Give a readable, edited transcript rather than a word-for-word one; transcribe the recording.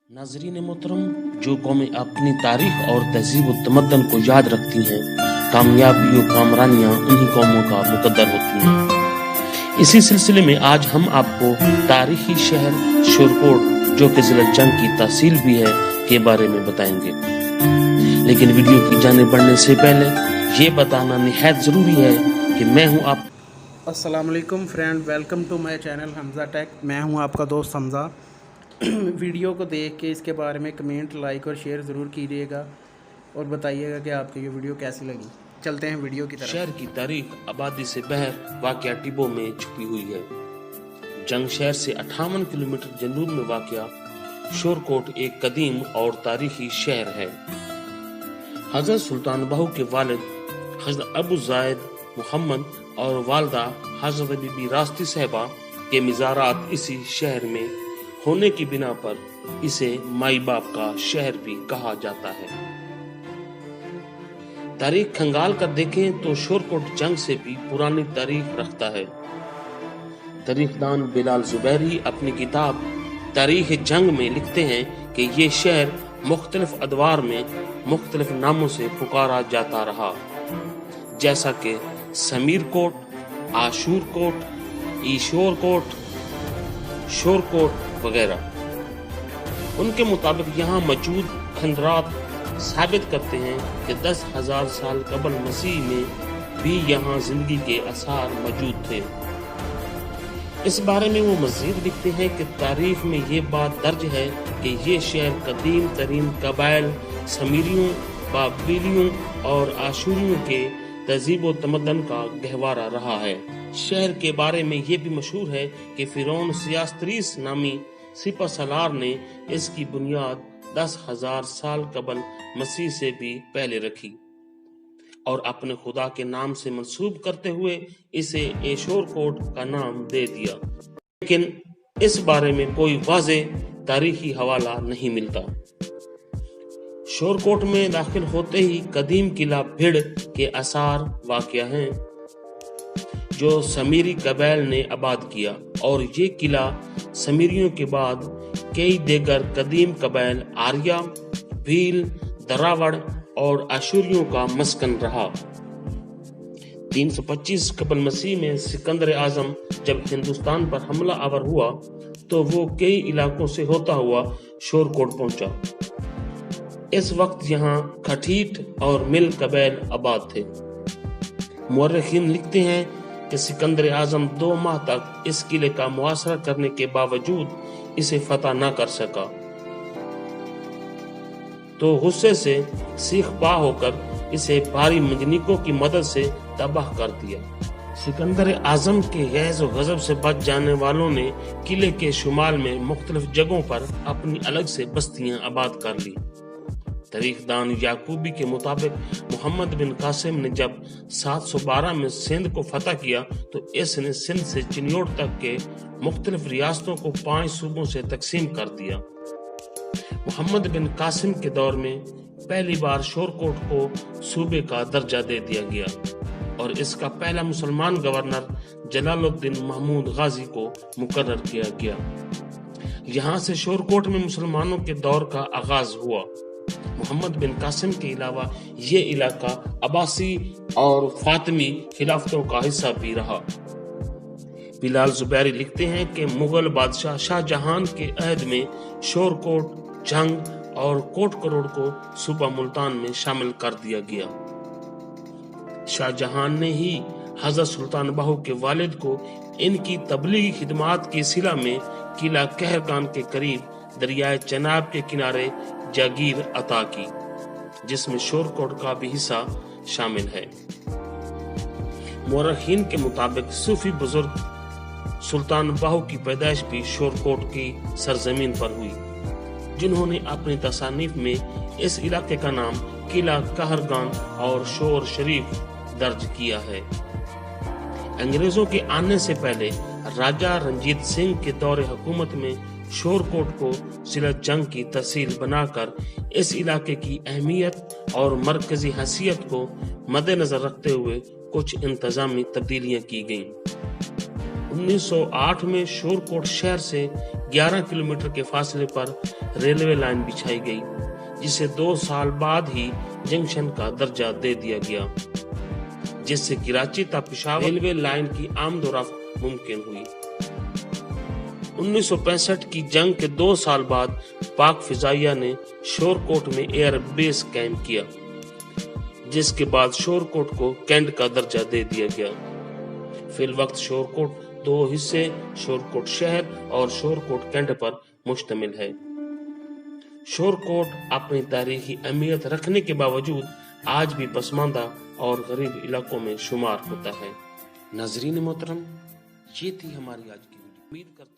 नाजरीन मोहतरम, जो कौमें अपनी तारीख और तहजीब और तमद्दन को याद रखती हैं, कामयाबी और कामरानियां उन्हीं कौमों का मुकद्दर होती हैं। इसी सिलसिले में आज हम आपको तारीखी शहर शोरकोट, जो कि जिला जंग की तहसील भी है, के बारे में बताएंगे। लेकिन वीडियो की जाने बढ़ने से पहले ये बताना निहायत ज़रूरी है कि मैं हूँ आप। अस्सलाम वालेकुम friend, welcome to my channel Hamza tech. मैं हूं आपका दोस्त हमज़ा। वीडियो को देख के इसके बारे में कमेंट, लाइक और शेयर ज़रूर कीजिएगा और बताइएगा कि आपको ये वीडियो कैसी लगी। चलते हैं वीडियो की तरफ। शहर की तारीख आबादी से बहर वाक़या टिब्बों में छुपी हुई है। जंग शहर से 58 किलोमीटर जनूब में वाक़या शोरकोट एक कदीम और तारीखी शहर है। हज़रत सुल्तान बाहू के वालिद हज़रत अबू ज़ायद मोहम्मद और वालदा हज़रत बीबी रास्ती साहिबा के मज़ारात इसी शहर में होने की बिना पर इसे माई बाप का शहर भी कहा जाता है। तारीख खंगाल कर देखें तो शोरकोट जंग से भी पुरानी तारीख रखता है। तारीखदान बिलाल ज़ुबैरी अपनी किताब तारीख जंग में लिखते हैं कि ये शहर मुख्तलिफ अदवार में मुख्तलिफ नामों से पुकारा जाता रहा, जैसा कि समीर कोट, आशूर कोट, ईशोर कोट, शोरकोट वगैरह। उनके मुताबिक यहाँ मौजूद खंडरात साबित करते हैं कि 10,000 साल कबल मसीह में भी यहाँ जिंदगी के आसार मौजूद थे। इस बारे में वो मजीद लिखते हैं कि तारीख में ये बात दर्ज है कि ये शहर कदीम तरीन कबाइल समीरियों, बाबीलियों और आशूरियों के तहजीब व तमद्दन का गहवारा रहा है। शहर के बारे में ये भी मशहूर है कि फिरौन सियास्त्रीस नामी सिपह सलार ने इसकी बुनियाद 10,000 साल कबल मसीह से भी पहले रखी और अपने खुदा के नाम से मंसूब करते हुए इसे एशोर कोट का नाम दे दिया। लेकिन इस बारे में कोई वाज़े तारीखी हवाला नहीं मिलता। शोरकोट में दाखिल होते ही कदीम किला भिड़ के आसार वाक़या हैं, जो समीरी कबाइल ने आबाद किया, और ये किला समीरियों के बाद कई देगर कदीम कबाइल आर्या, भील, दरावड़ और आशूरियों का मस्कन रहा। 325 कबल मसीह में सिकंदर आजम जब हिंदुस्तान पर हमला आवर हुआ तो वो कई इलाकों से होता हुआ शोरकोट पहुंचा। इस वक्त यहाँ खटीट और मिल कबाइल आबाद थे। मुअर्रिखीन लिखते हैं कि सिकंदर आजम 2 माह तक इस किले का मुआसरा करने के बावजूद इसे फतह न कर सका, तो गुस्से से सीख पा होकर इसे भारी मंजनीकों की मदद से तबाह कर दिया। सिकंदर आजम के गैज़ और गज़ब से बच जाने वालों ने किले के शुमाल में मुख्तलिफ जगहों पर अपनी अलग से बस्तियां आबाद कर ली। तारीखदान याकूबी के मुताबिक मोहम्मद बिन कासिम ने जब 712 में सिंध को फतह किया तो इसने सिंध से चिन्योट तक के मुख्तलिफ रियासतों को 5 सूबों से तकसीम कर दिया। मोहम्मद बिन कासिम के दौर में पहली बार शोरकोट को सूबे का दर्जा दे दिया गया और इसका पहला मुसलमान गवर्नर जलालुद्दीन महमूद गाजी को मुकर्रर किया गया। यहाँ से शोरकोट में मुसलमानों के दौर का आगाज हुआ। मोहम्मद बिन कासिम के अलावा ये इलाका अब्बासी और फातिमी खिलाफतों का हिस्सा भी रहा। बिलाल ज़ुबैरी लिखते हैं कि मुगल बादशाह शाहजहां के अहद में शोरकोट, जंग और कोट करोड़ को सूबा मुल्तान में शामिल कर दिया गया। शाहजहां ने ही हज़रत सुल्तान बाहू के वालिद को इनकी तबलीगी खिदमात की सिला में किला कहरगान के करीब दरियाए चनाब के किनारे जागीर अता की, जिसमें शोरकोट का भी हिस्सा शामिल है। मुअर्रिखीन के मुताबिक सूफी बुजुर्ग सुल्तान बाहू की पैदाइश भी शोरकोट की सरजमीन पर हुई, जिन्होंने अपनी तसानीफ में इस इलाके का नाम किला कहरगान और शोर शरीफ दर्ज किया है। अंग्रेजों के आने से पहले राजा रंजीत सिंह के दौरे हुकूमत में शोरकोट को जिला जंग की तहसील बनाकर इस इलाके की अहमियत और मरकजी हैसियत को मद्देनजर रखते हुए कुछ इंतजामी तब्दीलियां की गईं। 1908 में शोरकोट शहर से 11 किलोमीटर के फासले पर रेलवे लाइन बिछाई गई, जिसे 2 साल बाद ही जंक्शन का दर्जा दे दिया गया, जिससे कराची तक पेशावर रेलवे लाइन की आमदोरफ्त मुमकिन हुई। 1965 की जंग के 2 साल बाद पाक फिजाइया ने शोरकोट में एयर बेस कायम किया, जिसके बाद शोरकोट को कैंट का दर्जा दे दिया गया। फिल वक्त शोरकोट 2 हिस्से शोरकोट शहर और शोरकोट कैंट पर मुश्तमिल है। शोरकोट अपनी तारीखी अहमियत रखने के बावजूद आज भी पसमानदा और गरीब इलाकों में शुमार होता है। नाजरीन मोहतरम, ये थी हमारी आज की वीडियो। उम्मीद करता